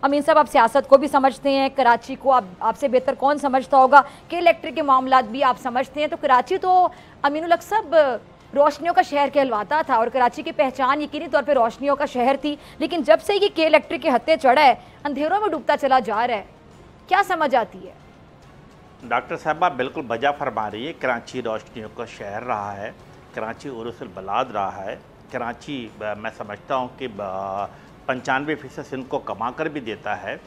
अमीन साहब, आप सियासत को भी समझते हैं, कराची को आपसे बेहतर कौन समझता होगा कि इलेक्ट्रिक के मामलात भी आप समझते हैं। तो कराची तो अमीनुल हक साहब रोशनियों का शहर कहलवाता था और कराची की पहचान यकीनी तौर पे रोशनियों का शहर थी, लेकिन जब से ये के इलेक्ट्रिक के हत्थे चढ़ा है अंधेरों में डूबता चला जा रहा है। क्या समझ आती है? डॉक्टर साहबा बिल्कुल बजा फरमा रही है। कराची रोशनियों का शहर रहा है, कराची उरुसुल बलाद रहा है। कराची मैं समझता हूँ कि 95% सिंध को कमा कर भी देता है,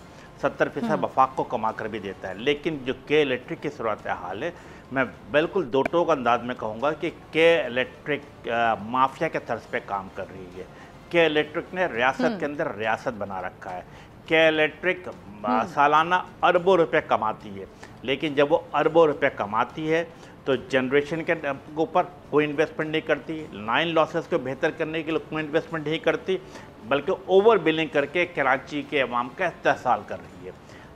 70% वफाक को कमा कर भी देता है। लेकिन जो के इलेक्ट्रिक की सूरत हाल है, मैं बिल्कुल दो टोक अंदाज में कहूँगा कि के इलेक्ट्रिक माफिया के तर्ज पे काम कर रही है। के इलेक्ट्रिक ने रियासत के अंदर रियासत बना रखा है। के इलेक्ट्रिक सालाना अरबों रुपए कमाती है, लेकिन जब वो अरबों रुपए कमाती है तो जनरेशन के ऊपर कोई इन्वेस्टमेंट नहीं करती, लाइन लॉसेस को बेहतर करने के लिए कोई इन्वेस्टमेंट नहीं करती, बल्कि ओवर बिलिंग करके कराची के अवाम का इस्तेहसाल कर रही है।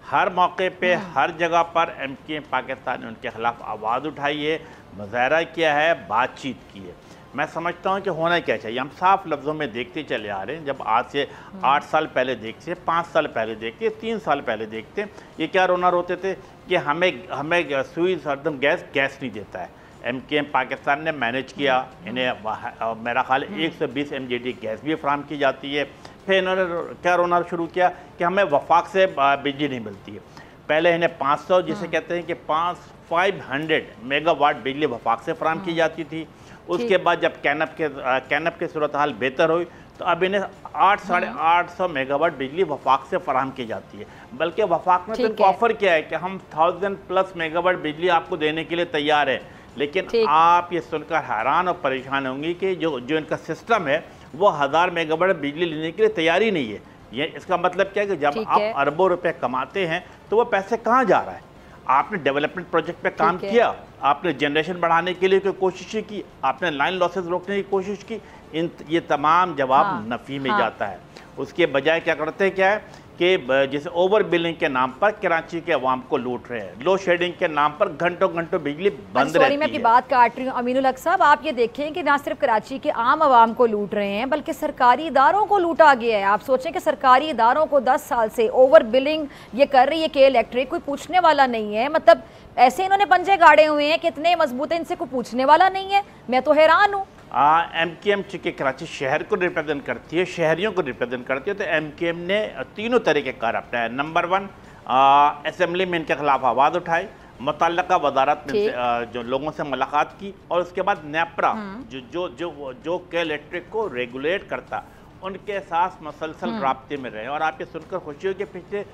हर मौके पे हर जगह पर MKM पाकिस्तान ने उनके खिलाफ आवाज़ उठाई है, मुजाहरा किया है, बातचीत की है। मैं समझता हूँ कि होना क्या चाहिए, हम साफ लफ्ज़ों में देखते चले आ रहे हैं। जब आज से 8 साल पहले देखते, 5 साल पहले देखते, 3 साल पहले देखते, ये क्या रोना रोते थे कि हमें सुई सरदम गैस नहीं देता है। MKM पाकिस्तान ने मैनेज किया, इन्हें मेरा ख्याल 120 MGD गैस भी फराहम की जाती है। फिर इन्होंने क्या रोना शुरू किया कि हमें वफाक से बिजली नहीं मिलती है। पहले इन्हें 500 जिसे कहते हैं कि 500 मेगावाट बिजली वफाक से फराहम की जाती थी। उसके बाद जब कैनप की सूरत हाल बेहतर हुई तो अब इन्हें 800-850 मेगावाट बिजली वफाक से फराहम की जाती है। बल्कि वफाक ने तो ऑफर किया है कि हम 1000+ मेगावाट बिजली आपको देने के लिए तैयार है। लेकिन आप ये सुनकर हैरान और परेशान होंगी कि जो इनका सिस्टम है वो 1000 मेगावाट बिजली लेने के लिए तैयार ही नहीं है। ये इसका मतलब क्या है कि जब आप अरबों रुपए कमाते हैं तो वो पैसे कहाँ जा रहा है? आपने डेवलपमेंट प्रोजेक्ट पे काम किया, आपने जनरेशन बढ़ाने के लिए कोई कोशिशें की, आपने लाइन लॉसेस रोकने की कोशिश की, ये तमाम जवाब नफ़ी में जाता है। उसके बजाय क्या करते हैं, क्या है कि जैसे ओवर बिलिंग के नाम पर कराची के अवाम को लूट रहे हैं, लोड शेडिंग के नाम पर घंटों घंटों बिजली बंद रहती है। मैं आपकी बात काट रही हूँ अमीनुल हक साहब, आप ये देखें कि ना सिर्फ कराची के आम आवाम को लूट रहे हैं बल्कि सरकारी इदारों को लूटा गया है। आप सोचें कि सरकारी इदारों को 10 साल से ओवर बिलिंग ये कर रही है के इलेक्ट्रिक, कोई पूछने वाला नहीं है। मतलब ऐसे इन्होंने पंजे गाड़े हुए हैं, कितने मजबूत है, इनसे कोई पूछने वाला नहीं है। मैं तो हैरान हूँ। MKM चूँकि कराची शहर को रिप्रेजेंट करती है, शहरियों को रिप्रेजेंट करती है, तो MKM ने तीनों तरीके कार अपनाया। नंबर 1, असेंबली में इनके खिलाफ आवाज़ उठाई, मुतल्लका वजारत में जो लोगों से मुलाकात की, और उसके बाद नेपरा जो के इलेक्ट्रिक को रेगुलेट करता उनके साथ मसलसल राब्ते में रहे। और आप ये सुनकर खुशी होगी पिछले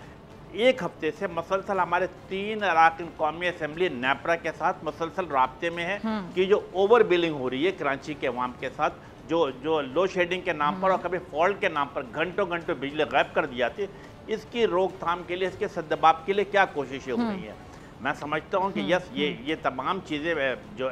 1 हफ्ते से मसलसल हमारे 3 अराकीन कौमी असेंबली नेपरा के साथ मसलसल राब्ते में है कि जो ओवर बिलिंग हो रही है कराची के अवाम के साथ, जो लो शेडिंग के नाम पर और कभी फॉल्ट के नाम पर घंटों घंटों बिजली गायब कर दी जाती है, इसकी रोकथाम के लिए, इसके सद्दबाब के लिए क्या कोशिशें हो रही हैं। मैं समझता हूँ कि यस, ये तमाम चीज़ें जो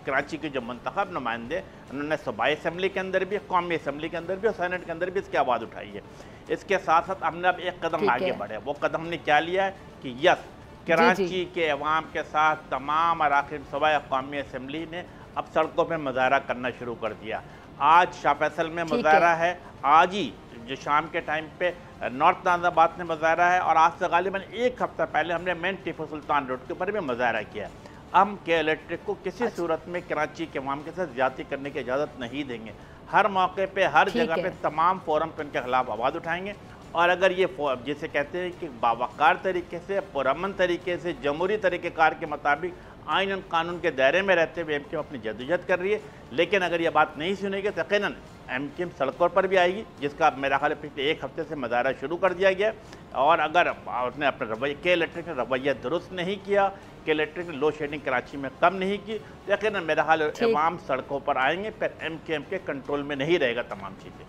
कराची के जो मुंतखब नुमाइंदे, उन्होंने सूबाई असेंबली के अंदर भी, कौमी असेंबली के अंदर भी और सेनेट के अंदर भी इसकी आवाज़ उठाई है। इसके साथ साथ हमने अब एक कदम आगे बढ़े। वो कदम हमने क्या लिया है कि यस, कराची के अवाम के साथ तमाम अराकीन सूबाई कौमी असेंबली ने अब सड़कों पर मुजाहरा करना शुरू कर दिया। आज शाह फैसल में मुजाहरा है, आज ही जो शाम के टाइम पे नॉर्थ नाज़ाबाद में मुजाहरा है, और आज से गालिबन 1 हफ्ता पहले हमने मेन टीपू सुल्तान रोड के ऊपर भी मुजाहरा किया। हम के इलेक्ट्रिक को किसी सूरत में कराची के अवाम के साथ ज्यादती करने की इजाज़त नहीं देंगे। हर मौके पे, हर जगह पे, तमाम फोरम पे उनके खिलाफ आवाज़ उठाएंगे। और अगर ये जिसे कहते हैं कि बावकार तरीके से, पुरअमन तरीके से, जमहूरी तरीक़ेकार के मुताबिक आइन और कानून के दायरे में रहते हुए MKM अपनी जद्दोजहद कर रही है, लेकिन अगर ये बात नहीं सुनेगी तो यकीनन MKM सड़कों पर भी आएगी, जिसका मेरा ख्याल पिछले 1 हफ्ते से मुजाहरा शुरू कर दिया गया। और अगर उसने अपने रवैये, के इलेक्ट्रिक ने रवैया दुरुस्त नहीं किया, के इलेक्ट्रिक ने लोड शेडिंग कराची में कम नहीं की, तो यकीनन मेरा ख्याल अवाम सड़कों पर आएंगे, फिर MKM के कंट्रोल में नहीं रहेगा तमाम चीज़ें।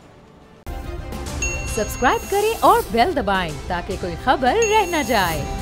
सब्सक्राइब करें और बेल दबाएं ताकि कोई खबर रह न जाए।